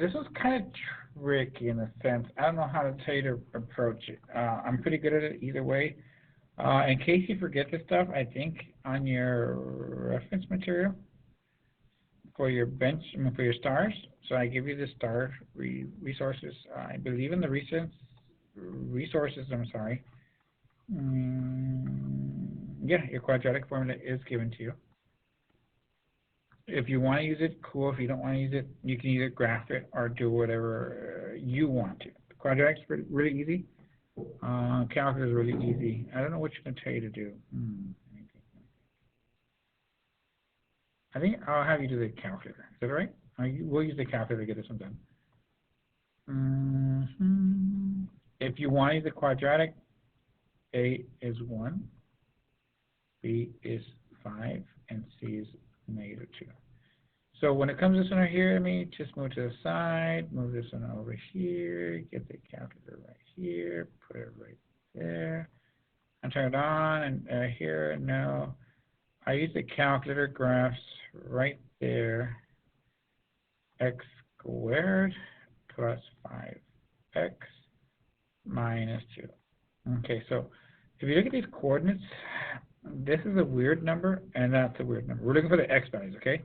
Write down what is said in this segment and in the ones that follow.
this was kind of tricky in a sense. I don't know how to tell you to approach it. I'm pretty good at it either way. In case you forget this stuff, I think on your reference material for your bench, I mean, for your stars, so I give you the STAAR resources. I believe in the resources, I'm sorry. Yeah, your quadratic formula is given to you. If you want to use it, cool. If you don't want to use it, you can either graph it or do whatever you want to. The quadratic's really easy. Calculus is really easy. I don't know what you can tell you to do. I think I'll have you do the calculator. Is that all right? We'll use the calculator to get this one done. If you want to use the quadratic, A is 1, B is 5, and C is -2. So when it comes to this one right here, let me just move to the side, move this one over here, get the calculator right here, put it right there, and turn it on, and here, no. I use the calculator graphs right there. X squared plus 5x minus 2. Okay, so if you look at these coordinates, this is a weird number, and that's a weird number. We're looking for the x values, okay?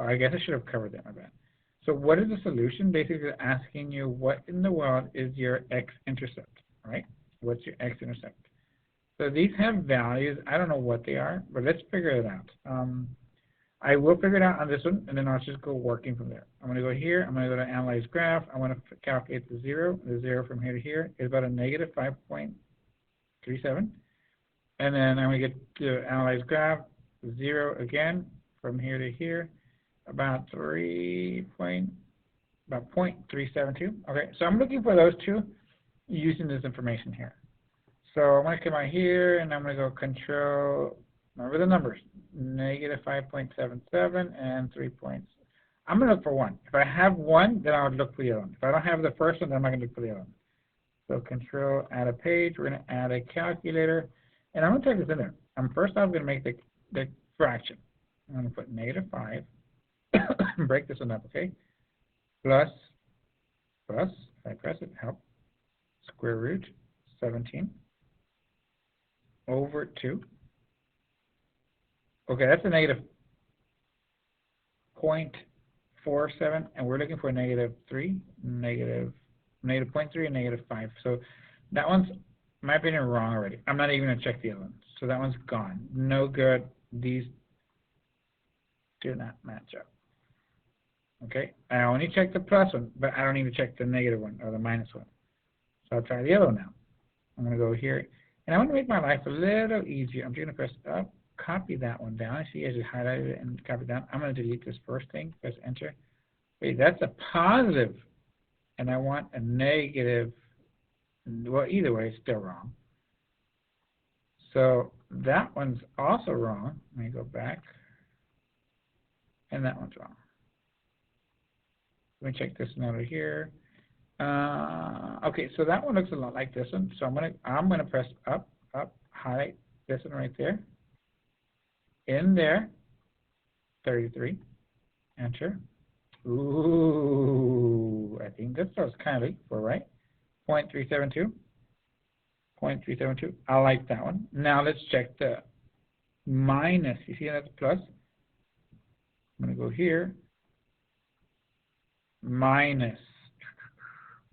I guess I should have covered that, my bad. So what is the solution? Basically asking you what in the world is your x-intercept, right? What's your x-intercept? So these have values. I don't know what they are, but let's figure it out. I will figure it out on this one, and then I'll just go working from there. I'm going to go here. I'm going to go to Analyze Graph. I want to calculate the 0. The 0 from here to here is about a negative 5.37. And then I'm going to get to Analyze Graph, 0 again, from here to here, about 0.372. Okay, so I'm looking for those two using this information here. So I'm going to come out here, and I'm going to go Control, remember the numbers, negative 5.77 and 3 points. I'm going to look for 1. If I have 1, then I'll look for the other one. If I don't have the first one, then I'm not going to look for the other one. So Control, add a page. We're going to add a calculator. And I'm going to type this in there. First off, I'm going to make the fraction. I'm going to put -5. Break this one up, okay? Plus, if I press it, help, square root 17 over 2. Okay, that's a negative 0.47, and we're looking for -3, negative 0.3, and -5. So that one's, in my opinion, wrong already. I'm not even going to check the other one. So that one's gone. No good. These do not match up. Okay, I only check the plus one, but I don't need to check the negative one or the minus one. So I'll try the other one now. I'm going to go here, and I want to make my life a little easier. I'm just going to press up, copy that one down. I see I just highlighted it and copied it down. I'm going to delete this first thing, press enter. Wait, that's a positive, and I want a negative. Well, either way, it's still wrong. So that one's also wrong. Let me go back, and that one's wrong. Let me check this one over here. Okay, so that one looks a lot like this one. So I'm gonna press up, highlight this one right there. In there, 33. Enter. Ooh, I think this was kind of equal, right? 0.372. 0.372. I like that one. Now let's check the minus. You see that's plus? I'm gonna go here. Minus.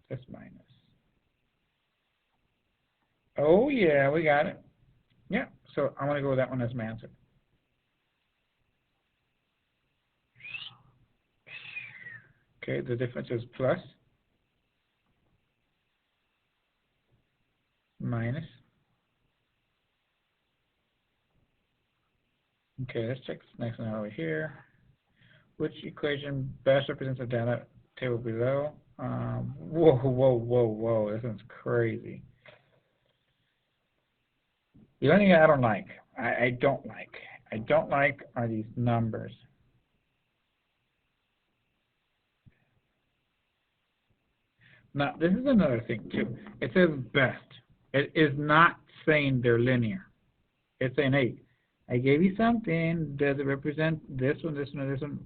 That's minus. Oh yeah, we got it. Yeah, so I'm going to go with that one as my answer. Okay, the difference is plus, minus. Okay, let's check this next one over here. Which equation best represents the data table below? Whoa, this one's crazy. The only thing I don't like, I don't like are these numbers. Now, this is another thing too. It says best. It is not saying they're linear. It's saying, hey, I gave you something. Does it represent this one, this one, or this one?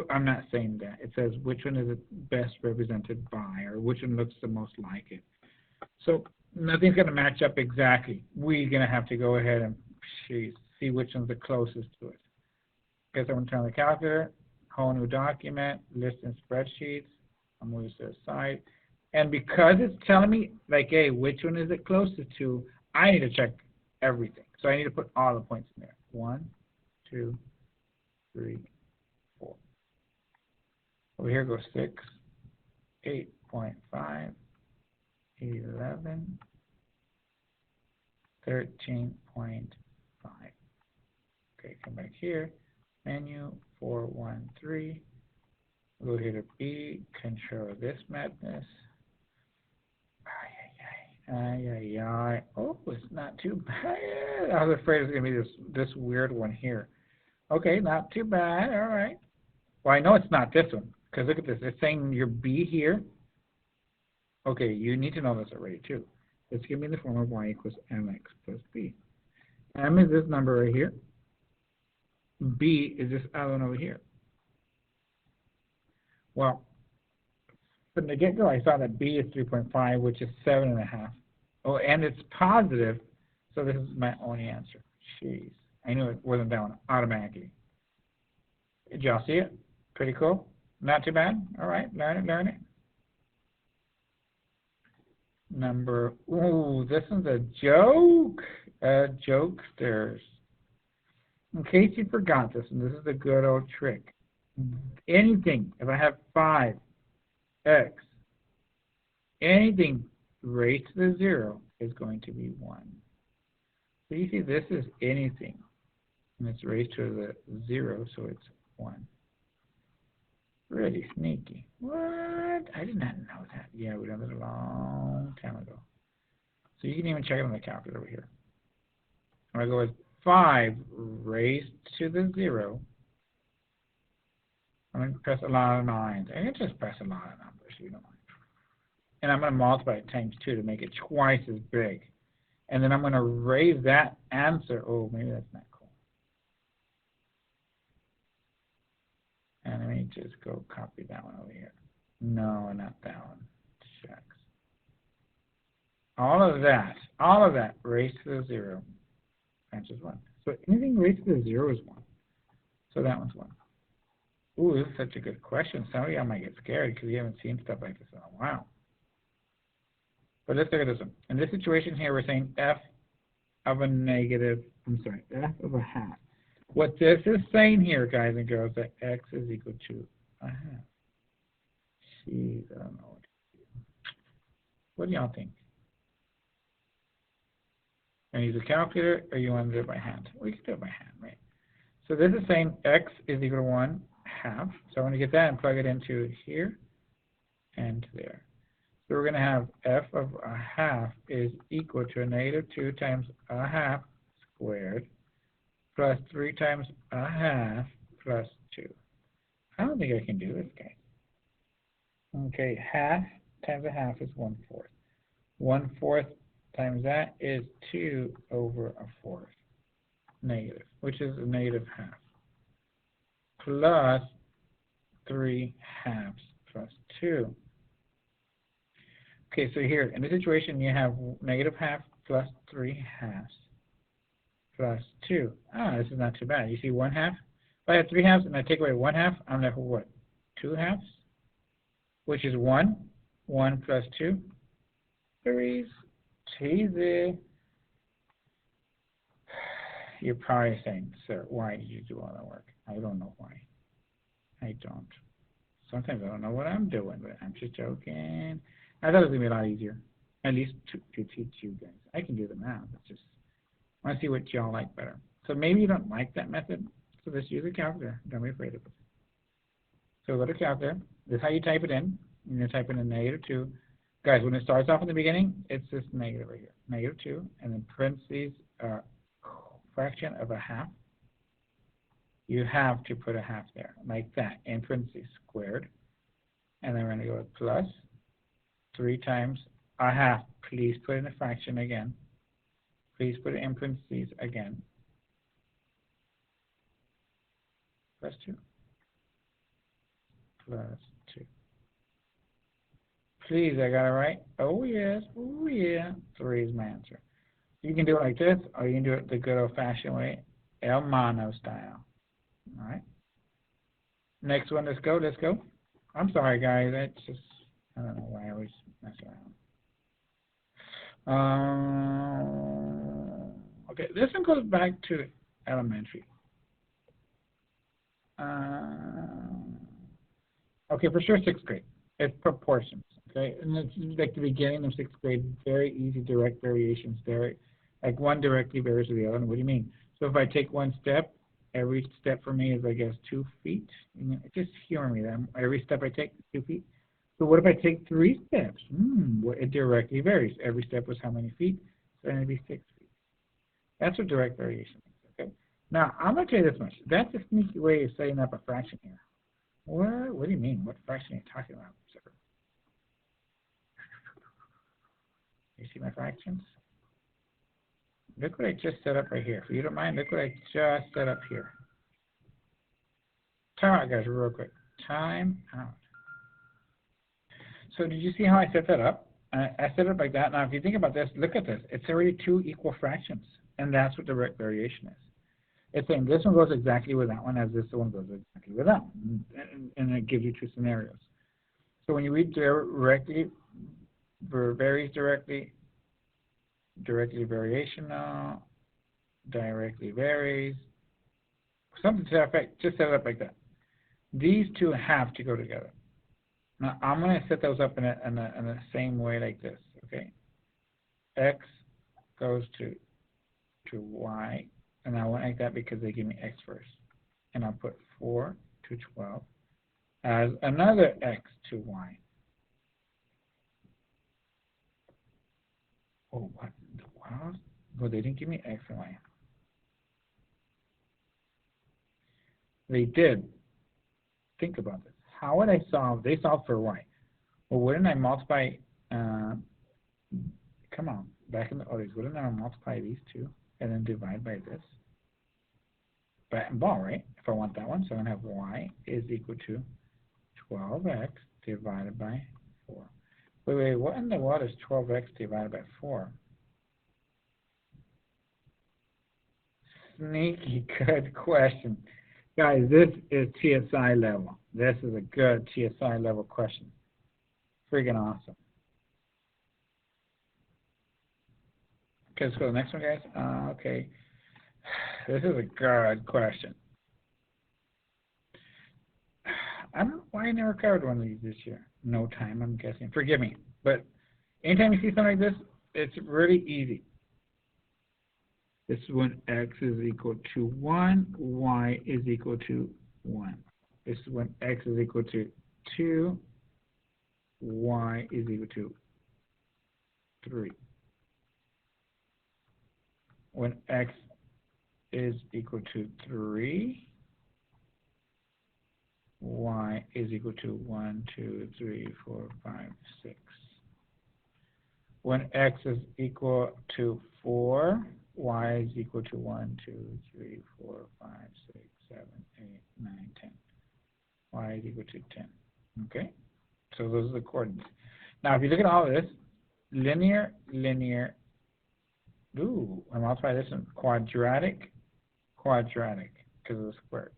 I'm not saying that. It says which one is it best represented by, or which one looks the most like it. So nothing's going to match up exactly. We're going to have to go ahead and see which one's the closest to it. Okay, so I'm going to turn on the calculator, whole new document, list in spreadsheets. I'm going to move to the side. And because it's telling me, like, hey, which one is it closest to, I need to check everything. So I need to put all the points in there. 1, 2, 3, 4. Over here goes 6, 8.5, 11, 13.5. Okay, come back here. Menu 413. Go here to B. Control this madness. Oh, it's not too bad. I was afraid it was going to be this weird one here. Okay, not too bad. All right. Well, I know it's not this one, because look at this. It's saying your B here. Okay, you need to know this already, too. It's giving me the form of y equals mx plus b. M is this number right here. B is this other one over here. Well, from the get-go, I saw that B is 3.5, which is 7.5. Oh, and it's positive, so this is my only answer. Jeez. I knew it wasn't that one automatically. Did y'all see it? Pretty cool. Not too bad. All right, learn it, learn it. Ooh, this one's a joke. Jokesters. In case you forgot this, and this is a good old trick. Anything, if I have 5x, anything raised to the 0 is going to be 1. So you see this is anything, and it's raised to the 0, so it's 1. Really sneaky. What? I did not know that. Yeah, we done this a long time ago. So you can even check it on the calculator over here. I'm going to go with 5 raised to the 0. I'm going to press a lot of 9s. I can just press a lot of numbers, you don't mind. And I'm going to multiply it times 2 to make it twice as big. And then I'm going to raise that answer. Oh, maybe that's not cool. And let me just go copy that one over here. No, not that one. Shucks. All of that raised to the 0 answers 1. So anything raised to the 0 is 1. So that one's 1. Ooh, this is such a good question. Some of y'all might get scared because you haven't seen stuff like this in a while. But let's look at this one. In this situation here, we're saying f of a half. What this is saying here, guys and girls, that x is equal to a half. Jeez, I don't know what to do. What do y'all think? And use a calculator, or you want to do it by hand? We can do it by hand, right? So this is saying x is equal to 1/2. So I'm going to get that and plug it into here and there. So we're going to have f of a half is equal to a -2 times a half squared plus 3 times a half plus 2. I don't think I can do this, guys. Okay, half times a half is 1/4. 1/4 times that is 2/4 negative, which is a -1/2, plus 3 halves plus 2. Okay, so here, in this situation, you have -1/2 plus 3 halves plus 2. Ah, this is not too bad. You see 1/2? If I have 3 halves and I take away 1/2, I'm left with what? 2 halves? Which is 1. 1 plus 2. 3's. Cheesy. You're probably saying, sir, why did you do all that work? I don't know why. I don't. Sometimes I don't know what I'm doing, but I'm just joking. I thought it was going to be a lot easier, at least to teach you guys. I can do the math. It's just, I want to see what y'all like better. So maybe you don't like that method, so just use a calculator. Don't be afraid of it. So go to calculator. This is how you type it in. You're going to type in a -2. Guys, when it starts off in the beginning, it's this negative right here. -2, and then parentheses, fraction of a half. You have to put a half there, like that, in parentheses, squared. And then we're going to go with plus 3 times a half. Please put in a fraction again. Please put it in parentheses again. Plus 2. plus 2. Please, I got it right. Oh, yes. Oh, yeah. 3 is my answer. You can do it like this, or you can do it the good old-fashioned way, El Mano style. All right? Next one, let's go, let's go. I'm sorry, guys. That's just, I don't know why I always mess around. Okay, this one goes back to elementary. Okay, for sure, 6th grade. It's proportions, okay? And it's like the beginning of 6th grade, very easy direct variations there. Like one directly varies with the other. What do you mean? So if I take one step, every step for me is, I guess, 2 feet. You know, just humor me then. Every step I take is 2 feet. So what if I take 3 steps? Well, it directly varies. Every step was how many feet? So then it'd be 6 feet. That's what direct variation is, okay? Now, I'm going to tell you this much. That's a sneaky way of setting up a fraction here. What? What do you mean? What fraction are you talking about, sir? You see my fractions? Look what I just set up right here. If you don't mind, look what I just set up here. Time out, guys, real quick. Time out. So did you see how I set that up? I set it up like that. Now, if you think about this, look at this. It's already 2 equal fractions, and that's what direct variation is. It's saying this one goes exactly with that one as this one goes exactly with that one. And it gives you 2 scenarios. So when you read directly, varies directly, directly variational, directly varies, something to that effect, just set it up like that. These two have to go together. Now, I'm going to set those up in the same way like this, okay? X goes to Y, and I want like that because they give me X first. And I'll put 4 to 12 as another X to Y. Oh, what? Wow. Well, they didn't give me X and Y. They did. Think about this. How would I solve? They solved for Y. Well, wouldn't I multiply, come on, back in the orders, wouldn't I multiply these two and then divide by this? Bat and ball, right? If I want that one, so I'm going to have Y is equal to 12x divided by 4. Wait, what in the world is 12x divided by 4? Sneaky good question. Guys, this is TSI level. This is a good TSI level question. Freaking awesome. Okay, let's go to the next one, guys. Okay. This is a good question. I don't know why I never covered one of these this year. No time, I'm guessing. Forgive me. But anytime you see something like this, it's really easy. This is when x is equal to 1, y is equal to 1. This is when x is equal to 2, y is equal to 3. When x is equal to 3, y is equal to 1, 2, 3, 4, 5, 6. When x is equal to 4, y is equal to 1, 2, 3, 4, 5, 6, 7, 8, 9, 10. Y is equal to 10. Okay? So those are the coordinates. Now, if you look at all of this, linear, linear, ooh, I multiply this in quadratic, quadratic, because of the square.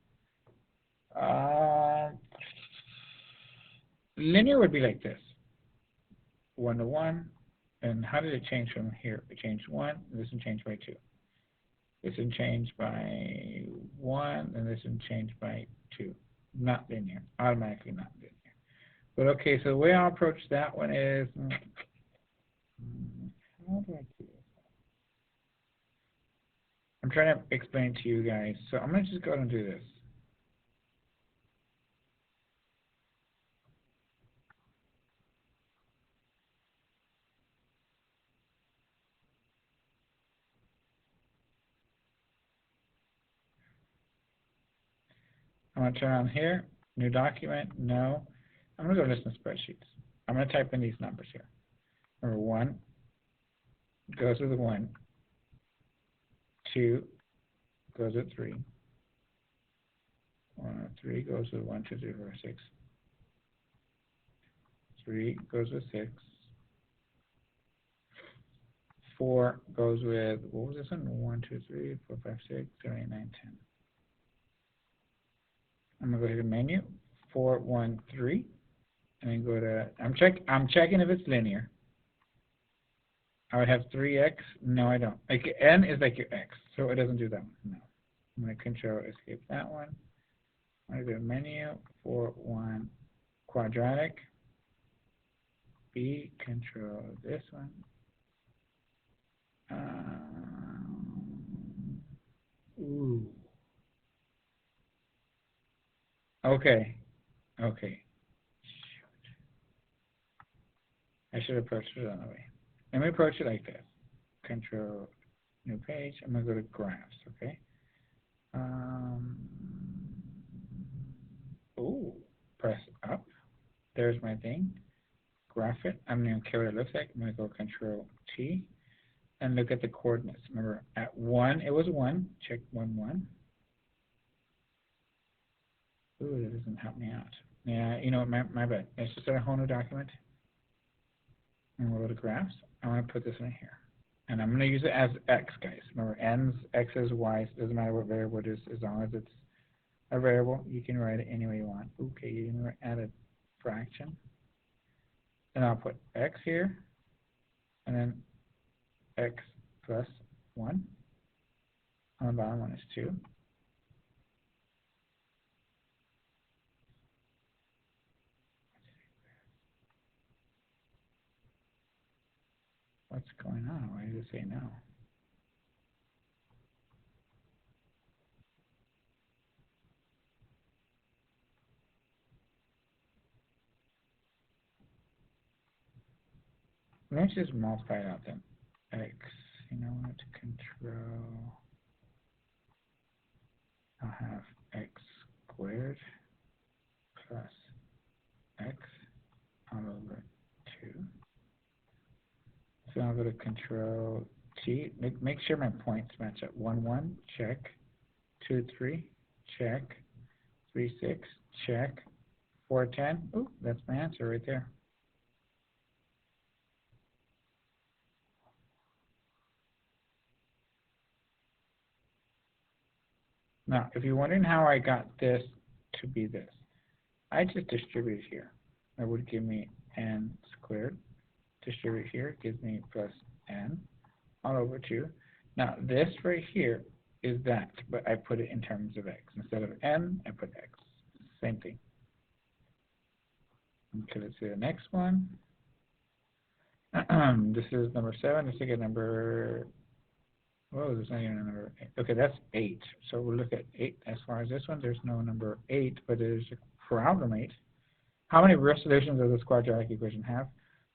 Linear would be like this. 1 to 1. And how did it change from here? It changed 1, and this one changed by 2. This one changed by 1, and this one changed by 2. Not linear. Automatically not linear. But okay, so the way I'll approach that one is, how do I do this? I'm trying to explain to you guys. So I'm going to just go ahead and do this. I'm going to turn on here, new document, no. I'm going to go to list spreadsheets. I'm going to type in these numbers here. Number 1 goes with 1. 2 goes with 3. 3 goes with 1, 2, 3, 4, 6. 3 goes with 6. 4 goes with, what was this one? 1, 2, 3, 4, 5, 6, 7, 8, 9, 10. I'm going to go to the menu, 4, 1, 3, and then go to, I'm checking if it's linear. I would have 3x. No, I don't. Like n is like your x, so it doesn't do that one. No. I'm going to control escape that one. I'm going to go to menu, 4, 1, quadratic. B, control this one. Ooh. Okay. Okay. Shoot. I should approach it another way. Let me approach it like this. Control, new page. I'm going to go to graphs, okay? Ooh. Press up. There's my thing. Graph it. I'm going to care what it looks like. I'm going to go Control T and look at the coordinates. Remember, at 1, it was 1. Check 1, 1. Ooh, that doesn't help me out. Yeah, you know what, my bad. Let's just start a whole new document. And we'll go to graphs. I want to put this in here. And I'm going to use it as x, guys. Remember, n's, x's, y's, doesn't matter what variable it is, as long as it's a variable, you can write it any way you want. Okay, you can add a fraction. And I'll put x here, and then x plus 1. On the bottom one is 2. What's going on? Why does it say no? Let's just multiply it out then. X, you know what, control, I'll have x squared plus x all over 2. So I'll go to control T, make sure my points match up. 1, 1, check. 2, 3, check. 3, 6, check. 4, 10, ooh, that's my answer right there. Now, if you're wondering how I got this to be this, I just distribute here. That would give me n squared. Distribute here gives me plus n all over 2. Now, this right here is that, but I put it in terms of x. Instead of n, I put x. Same thing. Okay, let's see the next one. This is number 7. Let's take a number. Oh, there's not even a number 8. Okay, that's 8. So we'll look at 8. As far as this one, there's no number 8, but there's a problem 8. How many solutions does this quadratic equation have?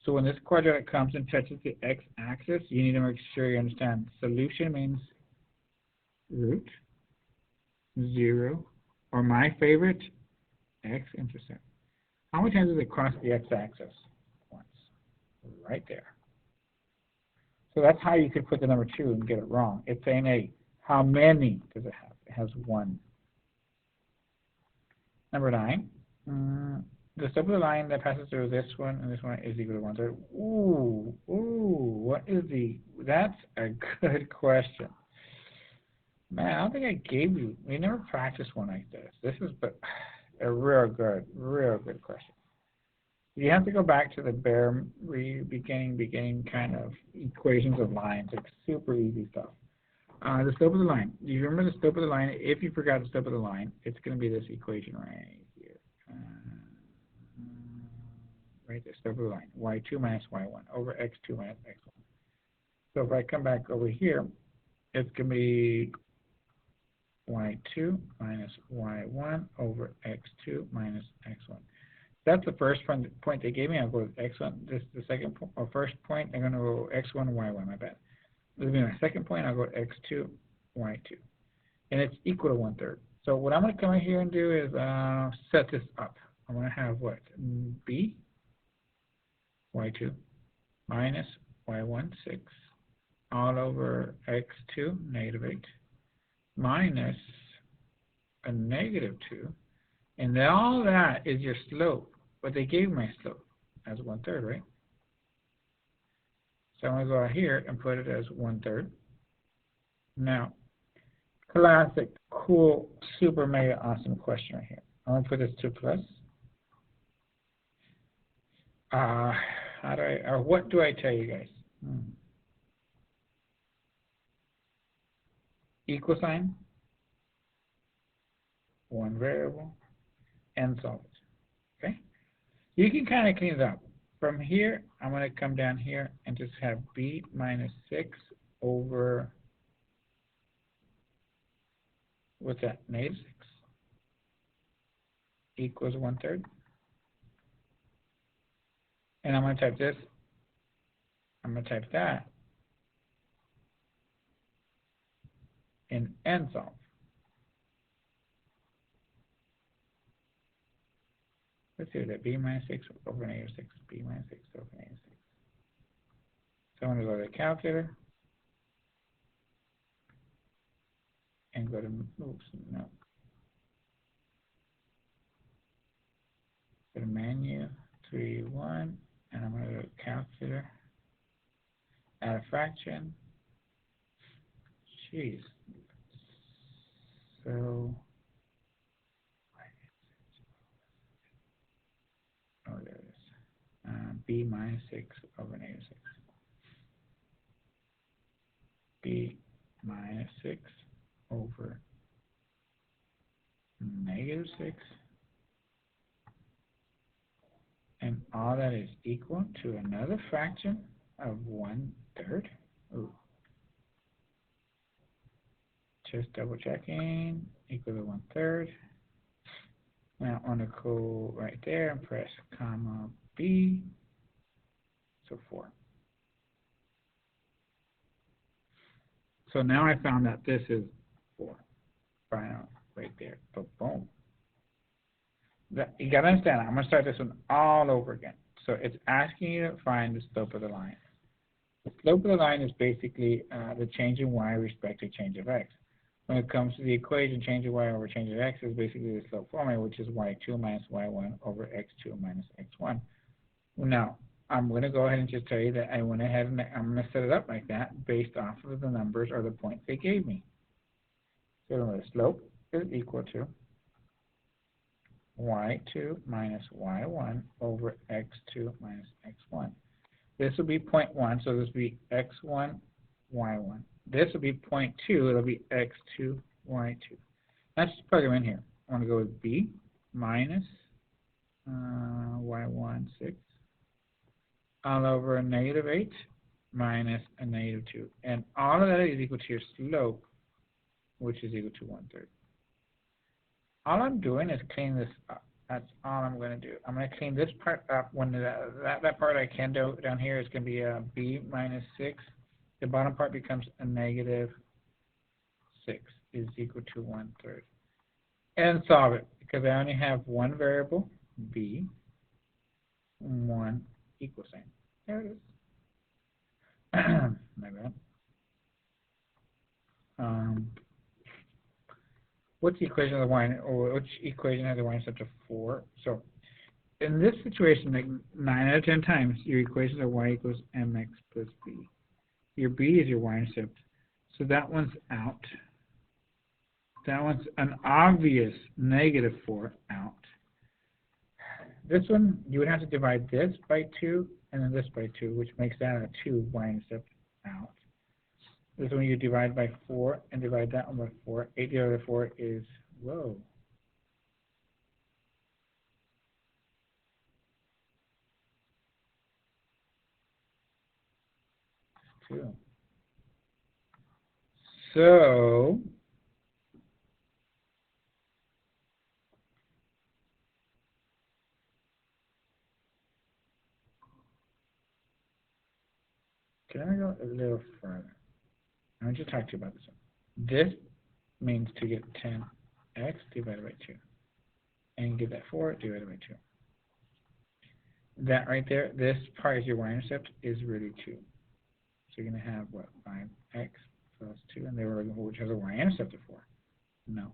So when this quadratic comes and touches the x-axis, you need to make sure you understand. Solution means root, 0, or my favorite, x-intercept. How many times does it cross the x-axis? Once. Right there. So that's how you could put the number 2 and get it wrong. It's saying, hey, how many does it have? It has 1. Number 9. The slope of the line that passes through this one and this one is equal to 1 third. Ooh, what is that's a good question. Man, I don't think I gave you, we never practiced one like this. This is a real good question. You have to go back to the bare beginning kind of equations of lines. It's super easy stuff. The slope of the line. Do you remember the slope of the line? If you forgot the slope of the line, it's going to be this equation right here. Right there, slope of the line. y2 minus y1 over x2 minus x1. So if I come back over here, it's going to be y2 minus y1 over x2 minus x1. That's the first point they gave me. I'll go with x1. This is the second or first point. I'm going to go x1, y1. My bad. This will be my second point. I'll go x2, y2. And it's equal to 1 third. So what I'm going to come in here and do is set this up. I'm going to have what? B, y2, minus y1, 6, all over x2, negative 8, minus a negative 2. And then all that is your slope. But they gave my slope. as 1/3, right? So I'm going to go out here and put it as 1/3. Now, classic, cool, super mega awesome question right here. I'm going to put this 2 plus. What do I tell you guys? Equal sign, one variable, and solve it. Okay? You can kind of clean it up. From here, I'm going to come down here and just have b minus 6 over, what's that, negative 6 equals 1/3. And I'm going to type this. I'm going to type that in end solve. Let's do that. B minus 6 over negative 6. B minus 6 over negative 6. So I'm going to go to the calculator and go to, oops, no. Go to menu, 3, 1, and I'm going to go to calculator, add a fraction. Jeez. So, oh, there it is. B minus 6 over negative 6. B minus 6 over negative 6. And all that is equal to another fraction of 1/3. Ooh. Just double checking, equal to 1/3. Now I'm going to go right there and press comma B, so 4. So now I found that this is 4. Final right there, but boom. You got to understand, I'm going to start this one all over again. So it's asking you to find the slope of the line. The slope of the line is basically the change in y with respect to change of x. When it comes to the equation, change of y over change of x is basically the slope formula, which is y2 minus y1 over x2 minus x1. Now, I'm going to go ahead and just tell you that I went ahead and I'm going to set it up like that based off of the numbers or the points they gave me. So the slope is equal to y2 minus y1 over x2 minus x1. This will be 0.1, so this will be x1, y1. This will be 0.2, it'll be x2, y2. Let's just plug them in here. I want to go with b minus y1, 6, all over negative 8 minus a negative 2. And all of that is equal to your slope, which is equal to 1/3. All I'm doing is clean this up. That's all I'm going to do. I'm going to clean this part up. When that part I can do down here is going to be a b minus 6. The bottom part becomes a negative 6 is equal to 1/3. And solve it, because I only have one variable, b, one equal sign. There it is. My bad. What's the equation of the y, or which equation has the y-intercept of 4? So in this situation, like 9 out of 10 times, your equations are y equals mx plus b. Your b is your y-intercept. So that one's out. That one's an obvious negative 4 out. This one, you would have to divide this by 2 and then this by 2, which makes that a 2 y-intercept out. This one you divide by 4 and divide that one by 4. 8 divided by 4 is, whoa. 2. So, can I go a little further? I want to talk to you about this one. This means to get 10x divided by 2. And get that 4 divided by 2. That right there, this part is your y-intercept, is really 2. So you're going to have, what, 5x plus 2, and they were looking for which has a y-intercept of 4. No.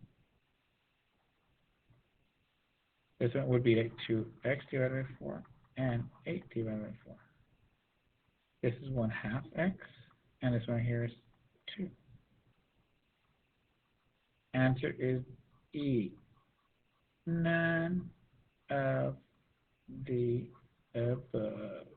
This one would be like 2x divided by 4. and 8 divided by 4. This is 1/2 x, and this one here is 2. Answer is E. None of the above.